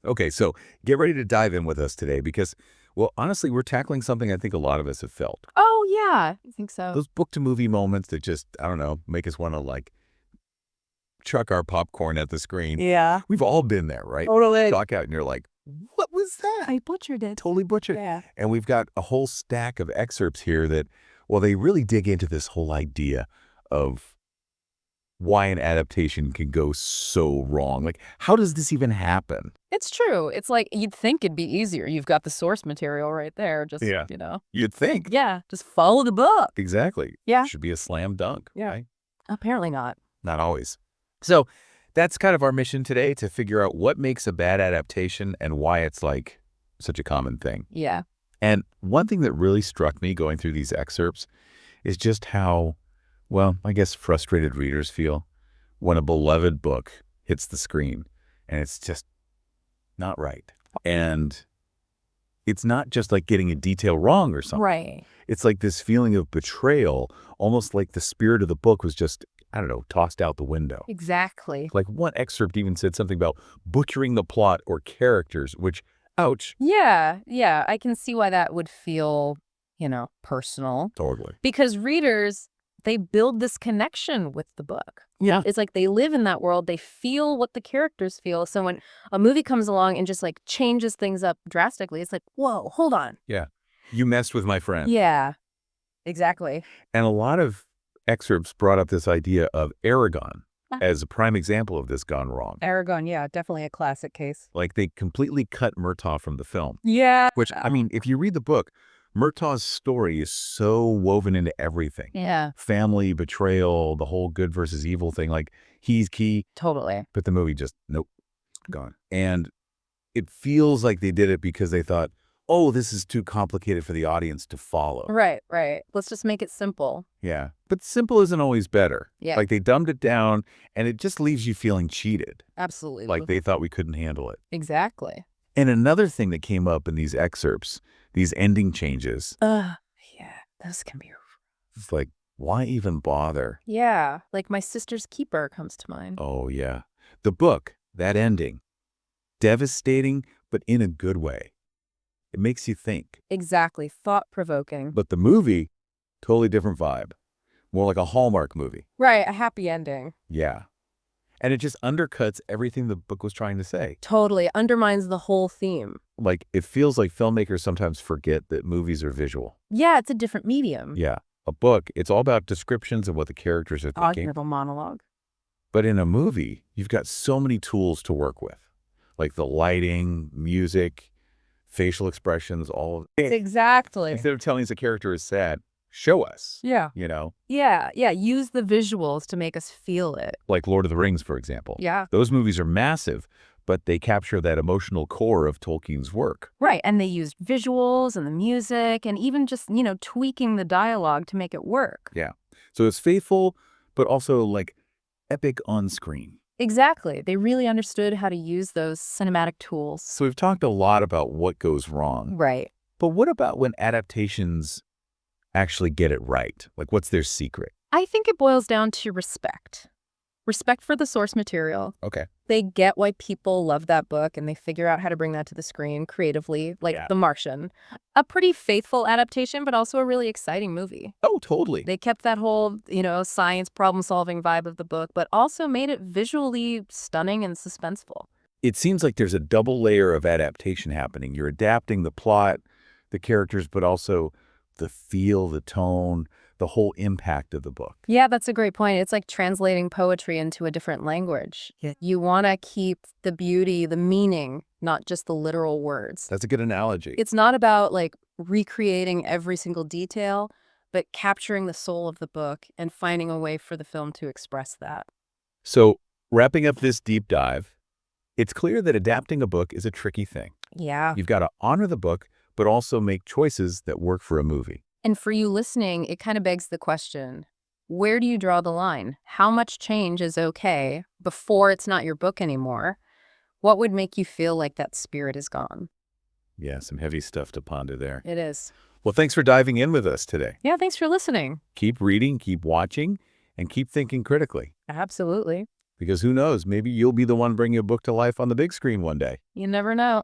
Okay, so get ready to dive in with us today because, well, honestly, we're tackling something I think a lot of us have felt. Oh, yeah, I think so. Those book-to-movie moments that just, I don't know, make us want to, chuck our popcorn at the screen. Yeah, We've all been there, right? totally. Talk out and you're like, what was that? I butchered it. Totally butchered. Yeah. And we've got a whole stack of excerpts here that, well, they really dig into this whole idea of why an adaptation can go so wrong. Like, how does this even happen? It's true. It's like you'd think it'd be easier. You've got the source material right there. Just, Yeah. You'd think. Yeah, just follow the book. Exactly. Yeah. Should be a slam dunk. Yeah. Right? Apparently not. Not always. So that's kind of our mission today, to figure out what makes a bad adaptation and why it's like such a common thing. Yeah. And one thing that really struck me going through these excerpts is just how, well, I guess frustrated readers feel when a beloved book hits the screen and it's just not right. And it's not just like getting a detail wrong or something. Right. It's like this feeling of betrayal, almost like the spirit of the book was just, I don't know, tossed out the window. Exactly. Like one excerpt even said something about butchering the plot or characters, which, ouch. Yeah. Yeah. I can see why that would feel, personal. Totally. Because readers, they build this connection with the book. Yeah. It's like they live in that world. They feel what the characters feel. So when a movie comes along and just like changes things up drastically, it's like, whoa, hold on. Yeah. You messed with my friend. Yeah, exactly. And a lot of excerpts brought up this idea of Aragon as a prime example of this gone wrong. Aragon, yeah, definitely a classic case. Like they completely cut Murtaugh from the film. Yeah. Which, I mean, if you read the book, Murtaugh's story is so woven into everything. Yeah. Family, betrayal, the whole good versus evil thing. Like, he's key. Totally. But the movie just, nope, gone. And it feels like they did it because they thought, oh, this is too complicated for the audience to follow. Right, right. Let's just make it simple. Yeah. But simple isn't always better. Yeah. Like, they dumbed it down, and it just leaves you feeling cheated. Absolutely. Like they thought we couldn't handle it. Exactly. And another thing that came up in these excerpts, these ending changes. Yeah, those can be. It's like, why even bother? Yeah, like My Sister's Keeper comes to mind. Oh, yeah. The book, that ending, devastating, but in a good way. It makes you think. Exactly. Thought-provoking. But the movie, totally different vibe. More like a Hallmark movie. Right, a happy ending. Yeah. And it just undercuts everything the book was trying to say. Totally. Undermines the whole theme. Like, it feels like filmmakers sometimes forget that movies are visual. Yeah, it's a different medium. Yeah. A book, it's all about descriptions of what the characters are thinking. Cognitive monologue. But in a movie, you've got so many tools to work with. Like the lighting, music, facial expressions, all of it. Exactly. Instead of telling us a character is sad, show us. Yeah. Yeah. Use the visuals to make us feel it. Like Lord of the Rings, for example. Yeah. Those movies are massive, but they capture that emotional core of Tolkien's work. Right. And they used visuals and the music and even just, tweaking the dialogue to make it work. Yeah. So it's faithful, but also like epic on screen. Exactly. They really understood how to use those cinematic tools. So we've talked a lot about what goes wrong. Right. But what about when adaptations actually get it right? Like, what's their secret? I think it boils down to respect. Respect for the source material. Okay. They get why people love that book and they figure out how to bring that to the screen creatively, like The Martian. A pretty faithful adaptation, but also a really exciting movie. Oh, totally. They kept that whole, science problem-solving vibe of the book, but also made it visually stunning and suspenseful. It seems like there's a double layer of adaptation happening. You're adapting the plot, the characters, but also the feel, the tone, the whole impact of the book. Yeah, that's a great point. It's like translating poetry into a different language. Yeah. You want to keep the beauty, the meaning, not just the literal words. That's a good analogy. It's not about like recreating every single detail, but capturing the soul of the book and finding a way for the film to express that. So, wrapping up this deep dive, it's clear that adapting a book is a tricky thing. Yeah. You've got to honor the book, but also make choices that work for a movie. And for you listening, it kind of begs the question, where do you draw the line? How much change is okay before it's not your book anymore? What would make you feel like that spirit is gone? Yeah, some heavy stuff to ponder there. It is. Well, thanks for diving in with us today. Yeah, thanks for listening. Keep reading, keep watching, and keep thinking critically. Absolutely. Because who knows, maybe you'll be the one bringing a book to life on the big screen one day. You never know.